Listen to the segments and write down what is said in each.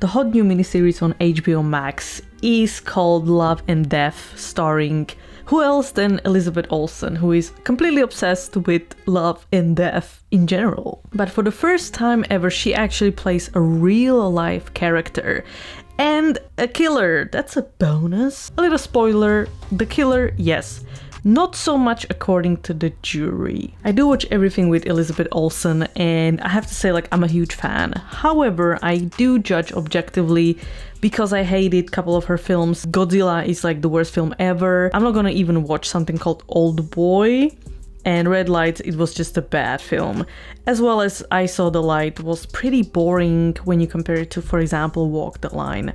The hot new miniseries on HBO Max is called Love and Death, starring who else than Elizabeth Olsen, who is completely obsessed with love and death in general. But for the first time ever, she actually plays a real-life character. And a killer, that's a bonus. A little spoiler, the killer, yes. Not so much according to the jury. I do watch everything with Elizabeth Olsen, and I have to say, like, I'm a huge fan. However, I do judge objectively because I hated a couple of her films. Godzilla is like the worst film ever. I'm not gonna even watch something called Old Boy. And Red Lights, it was just a bad film. As well as I Saw the Light was pretty boring when you compare it to, for example, Walk the Line.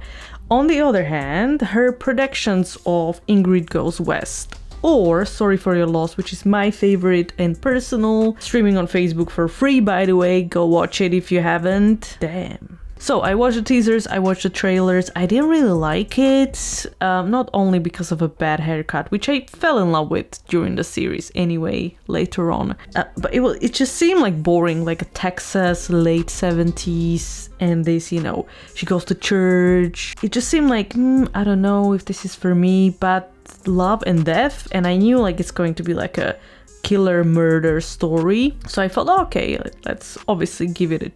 On the other hand, her productions of Ingrid Goes West or Sorry for Your Loss, which is my favorite and personal, streaming on Facebook for free, by the way, go watch it if you haven't. Damn. So I watched the teasers, I watched the trailers, I didn't really like it, not only because of a bad haircut, which I fell in love with during the series anyway, later on, but it just seemed like boring, like a Texas late 70s, and this, you know, she goes to church. It just seemed like, I don't know if this is for me, but love and death, and I knew like it's going to be like a killer murder story, so I thought, okay, let's give it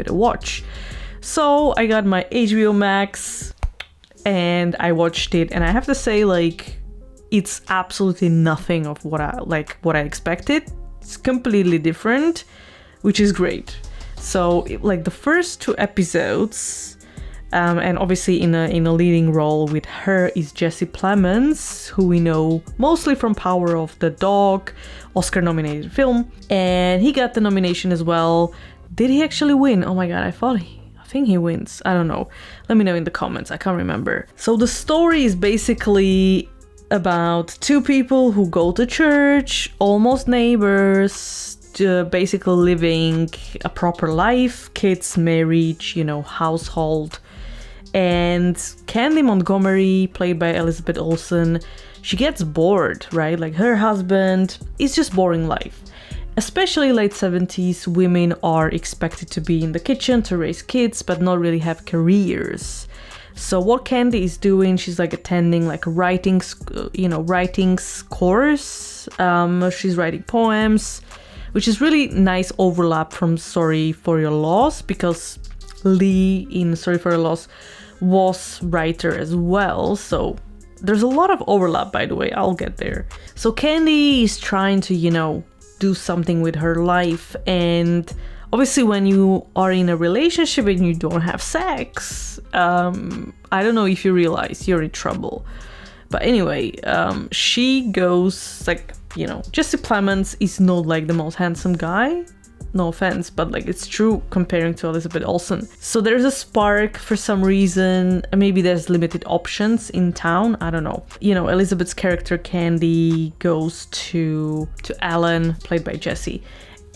a watch. So I got my HBO Max and I watched it, and I have to say, like, it's absolutely nothing of what I expected. It's completely different, which is great. So like the first 2 episodes, and obviously in a leading role with her is Jesse Plemons, who we know mostly from Power of the Dog, Oscar-nominated film, and he got the nomination as well. Did he actually win? Oh my god, I think he wins. I don't know. Let me know in the comments. I can't remember. So the story is basically about 2 people who go to church, almost neighbors, basically living a proper life, kids, marriage, you know, household. And Candy Montgomery, played by Elizabeth Olsen, she gets bored, right? Like, her husband is just boring life. Especially late 70s, women are expected to be in the kitchen to raise kids, but not really have careers. So what Candy is doing, she's like attending like a writing course. She's writing poems, which is really nice overlap from Sorry for Your Loss, because Lee in Sorry for Your Loss was writer as well, so there's a lot of overlap, by the way, I'll get there. So Candy is trying to, you know, do something with her life, and obviously when you are in a relationship and you don't have sex, I don't know if you realize you're in trouble. But anyway, she goes, like, you know, Jesse Plemons is not like the most handsome guy. No offense, but like, it's true comparing to Elizabeth Olsen. So there's a spark for some reason. Maybe there's limited options in town. I don't know. You know, Elizabeth's character Candy goes to Alan, played by Jesse,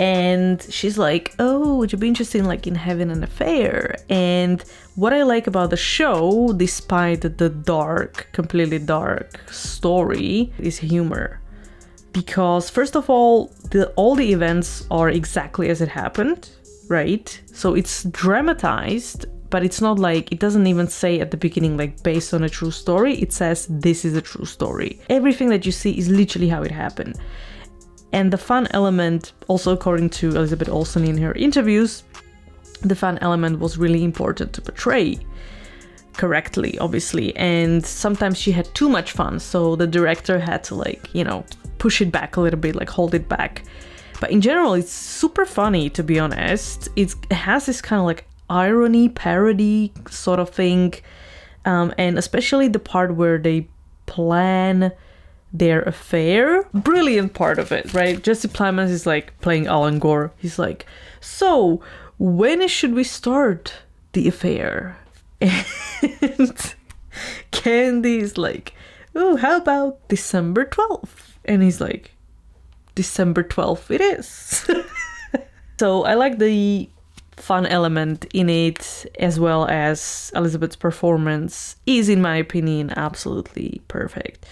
and she's like, oh, would you be interested in having an affair? And what I like about the show, despite the dark, completely dark story, is humor. Because first of all the events are exactly as it happened, right? So it's dramatized, but it's not like, it doesn't even say at the beginning like based on a true story. It says this is a true story. Everything that you see is literally how it happened. And the fun element, also according to Elizabeth Olsen in her interviews, the fun element was really important to portray correctly, obviously, and sometimes she had too much fun, so the director had to, like, you know, push it back a little bit, like hold it back. But in general, it's super funny, to be honest. It has this kind of like irony, parody sort of thing, and especially the part where they plan their affair. Brilliant part of it, right? Jesse Plemons is like playing Alan Gore. He's like, so when should we start the affair? And Candy is like, oh, how about December 12th? And he's like, December 12th it is. So I like the fun element in it, as well as Elizabeth's performance is, in my opinion, absolutely perfect.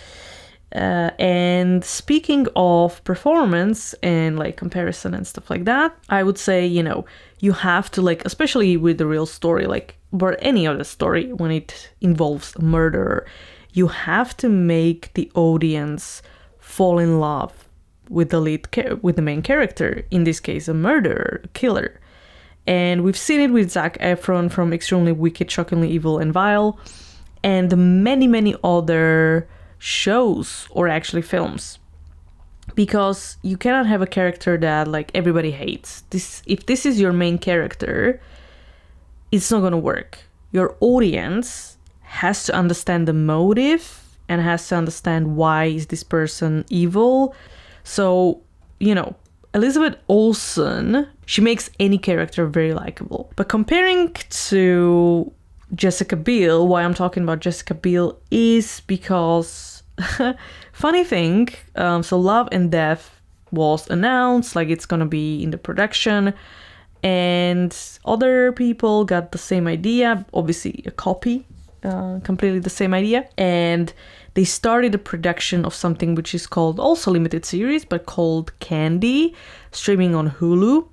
And speaking of performance and like comparison and stuff like that, I would say, you have to like, especially with the real story, like, or any other story when it involves a murderer, you have to make the audience fall in love with the main character, in this case, a murderer, a killer. And we've seen it with Zac Efron from Extremely Wicked, Shockingly Evil and Vile, and many, many other shows or actually films. Because you cannot have a character that like everybody hates. If this is your main character, it's not gonna work. Your audience has to understand the motive and has to understand why is this person evil. So, Elizabeth Olsen, she makes any character very likable. But comparing to Jessica Biel, why I'm talking about Jessica Biel is because, funny thing, so Love and Death was announced, like it's gonna be in the production, and other people got the same idea, obviously a copy, completely the same idea, and they started a production of something which is called also limited series, but called Candy, streaming on Hulu.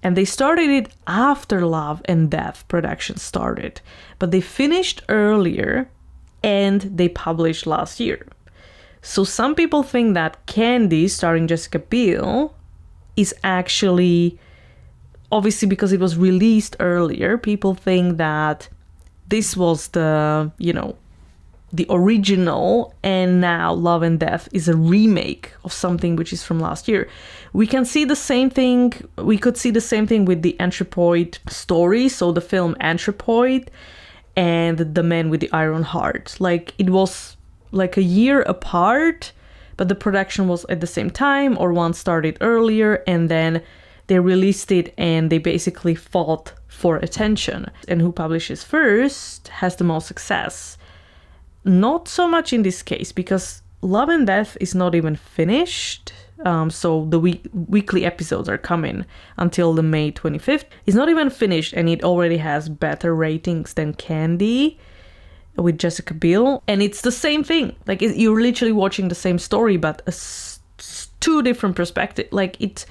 And they started it after Love and Death production started, but they finished earlier and they published last year. So some people think that Candy, starring Jessica Biel, is actually, obviously because it was released earlier, people think that this was the original, and now Love and Death is a remake of something which is from last year. We could see the same thing with the Anthropoid story, so the film Anthropoid and The Man with the Iron Heart. Like, it was like a year apart, but the production was at the same time, or one started earlier, and then they released it and they basically fought for attention. And who publishes first has the most success. Not so much in this case, because Love and Death is not even finished. So the weekly episodes are coming until the May 25th. It's not even finished, and it already has better ratings than Candy with Jessica Biel. And it's the same thing. Like, you're literally watching the same story, but two different perspectives. Like, it's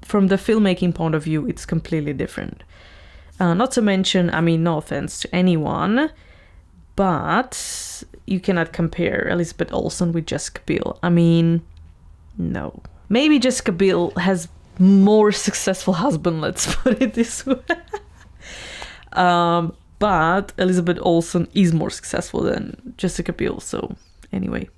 from the filmmaking point of view, it's completely different. Not to mention, no offense to anyone, but you cannot compare Elizabeth Olsen with Jessica Biel. No. Maybe Jessica Biel has more successful husband, let's put it this way. But Elizabeth Olsen is more successful than Jessica Biel, so anyway.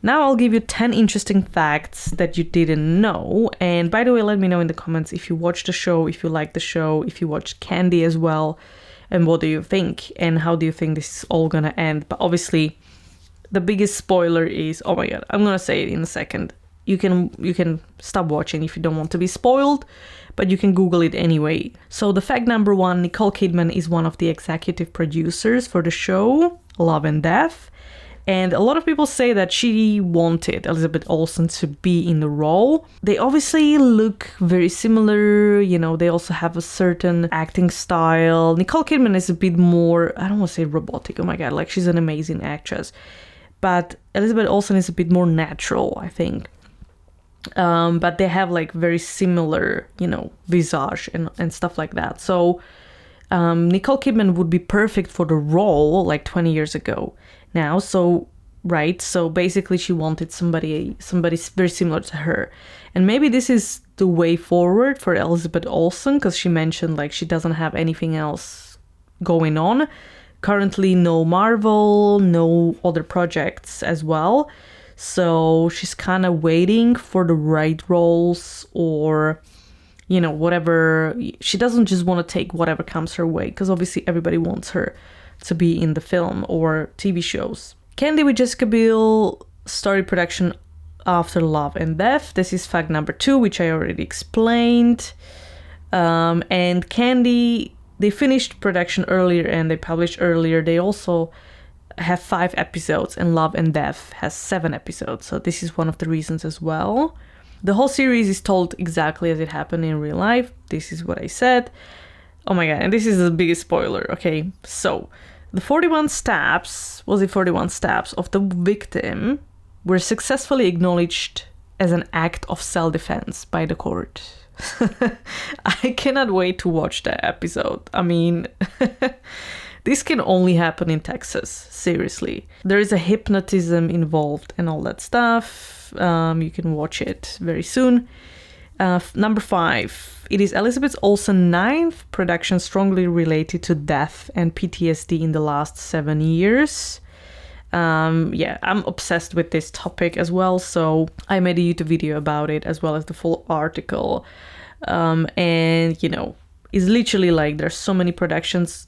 Now I'll give you 10 interesting facts that you didn't know. And by the way, let me know in the comments if you watched the show, if you liked the show, if you watched Candy as well. And what do you think? And how do you think this is all gonna end? But obviously, the biggest spoiler is, oh my god, I'm gonna say it in a second. You can stop watching if you don't want to be spoiled, but you can Google it anyway. So the fact number 1, Nicole Kidman is one of the executive producers for the show, Love and Death. And a lot of people say that she wanted Elizabeth Olsen to be in the role. They obviously look very similar, they also have a certain acting style. Nicole Kidman is a bit more, I don't want to say robotic, oh my god, like she's an amazing actress. But Elizabeth Olsen is a bit more natural, I think. But they have like very similar, visage and stuff like that. So Nicole Kidman would be perfect for the role like 20 years ago. Now, so basically she wanted somebody very similar to her, and maybe this is the way forward for Elizabeth Olsen, because she mentioned like she doesn't have anything else going on currently, no Marvel, no other projects as well, so she's kind of waiting for the right roles, or whatever. She doesn't just want to take whatever comes her way, because obviously everybody wants her to be in the film or TV shows. Candy with Jessica Biel started production after Love and Death. This is fact number 2, which I already explained. And Candy, they finished production earlier and they published earlier. They also have 5 episodes, and Love and Death has 7 episodes. So this is one of the reasons as well. The whole series is told exactly as it happened in real life. This is what I said. Oh my god, and this is the biggest spoiler, okay? So, the 41 stabs of the victim were successfully acknowledged as an act of self-defense by the court. I cannot wait to watch that episode. I mean, this can only happen in Texas, seriously. There is a hypnotism involved and all that stuff. You can watch it very soon. Number 5. It is Elizabeth Olsen's 9th production strongly related to death and PTSD in the last 7 years. I'm obsessed with this topic as well, so I made a YouTube video about it as well as the full article. And, you know, it's literally like there's so many productions.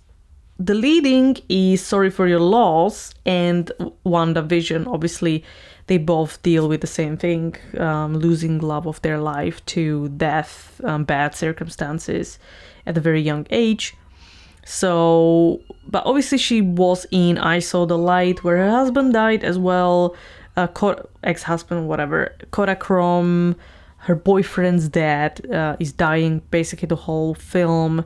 The leading is Sorry for Your Loss and WandaVision. Obviously, they both deal with the same thing, losing love of their life to death, bad circumstances at a very young age. So, but obviously she was in I Saw the Light, where her husband died as well, ex-husband, whatever, Kodachrome, her boyfriend's dad is dying basically the whole film.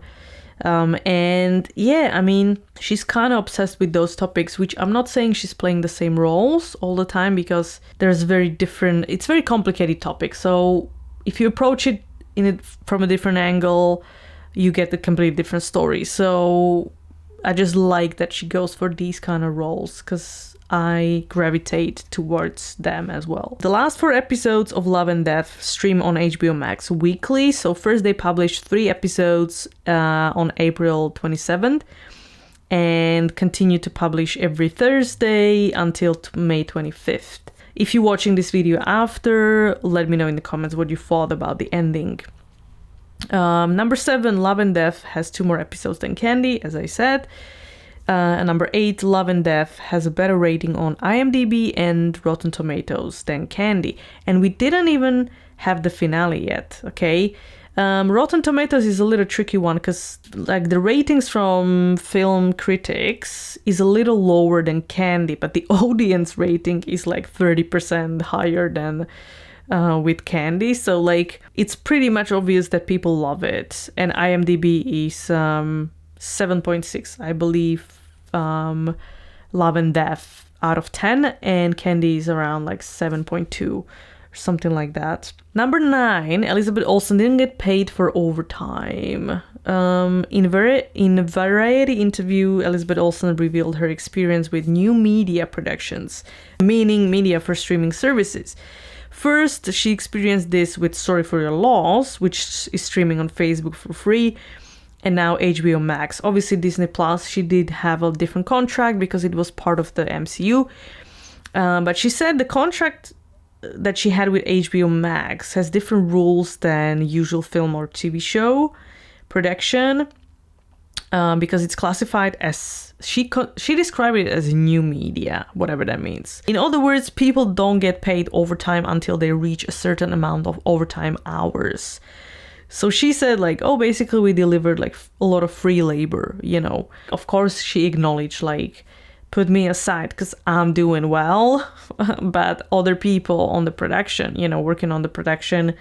And yeah, I mean, she's kind of obsessed with those topics, which I'm not saying she's playing the same roles all the time, because it's very complicated topic. So if you approach it from a different angle, you get a completely different story. So I just like that she goes for these kind of roles, because I gravitate towards them as well. The last 4 episodes of Love and Death stream on HBO Max weekly. So first they published 3 episodes on April 27th and continue to publish every Thursday until May 25th. If you're watching this video after, let me know in the comments what you thought about the ending. Number 7, Love and Death has 2 more episodes than Candy, as I said. And number 8, Love and Death has a better rating on IMDb and Rotten Tomatoes than Candy. And we didn't even have the finale yet, okay? Rotten Tomatoes is a little tricky one, because like the ratings from film critics is a little lower than Candy, but the audience rating is like 30% higher than with Candy. So like it's pretty much obvious that people love it. And IMDb is 7.6, I believe, Love and Death out of 10, and Candy is around like 7.2 or something like that. Number 9, Elizabeth Olsen didn't get paid for overtime. In a Variety interview, Elizabeth Olsen revealed her experience with new media productions, meaning media for streaming services. First, she experienced this with Sorry for Your Loss, which is streaming on Facebook for free, and now HBO Max. Obviously Disney Plus, she did have a different contract because it was part of the MCU. But she said the contract that she had with HBO Max has different rules than usual film or TV show production, because it's classified as, she described it as new media, whatever that means. In other words, people don't get paid overtime until they reach a certain amount of overtime hours. So she said like, oh, basically we delivered like a lot of free labor, you know. Of course, she acknowledged like, put me aside because I'm doing well, but other people on the production, you know, working on the production,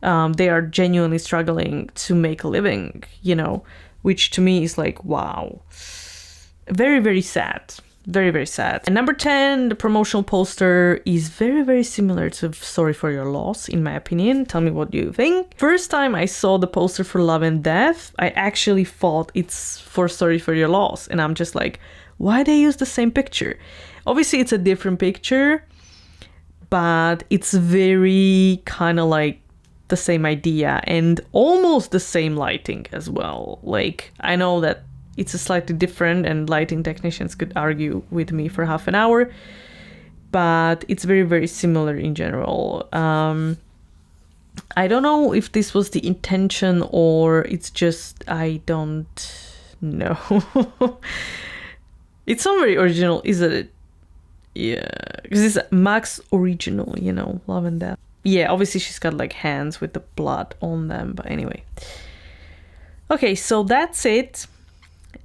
they are genuinely struggling to make a living, you know, which to me is like, wow, very, very sad. Very, very sad. And number 10, the promotional poster is very, very similar to Sorry for Your Loss, in my opinion. Tell me what you think. First time I saw the poster for Love and Death, I actually thought it's for Sorry for Your Loss. And I'm just like, why they use the same picture? Obviously, it's a different picture, but it's very kind of like the same idea and almost the same lighting as well. Like, I know that it's a slightly different, and lighting technicians could argue with me for half an hour, but it's very, very similar in general. I don't know if this was the intention or it's just, I don't know. It's not very original, is it? Yeah, because it's Max original, you know, Love and Death. Yeah, obviously she's got like hands with the blood on them, but anyway. Okay, so that's it.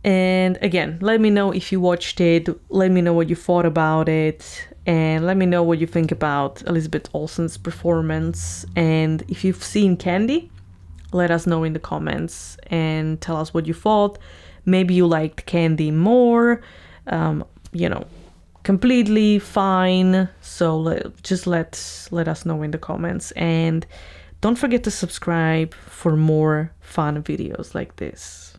And again, let me know if you watched it, let me know what you thought about it, and let me know what you think about Elizabeth Olsen's performance. And if you've seen Candy, let us know in the comments and tell us what you thought. Maybe you liked Candy more, you know, completely fine. So just let us know in the comments, and don't forget to subscribe for more fun videos like this.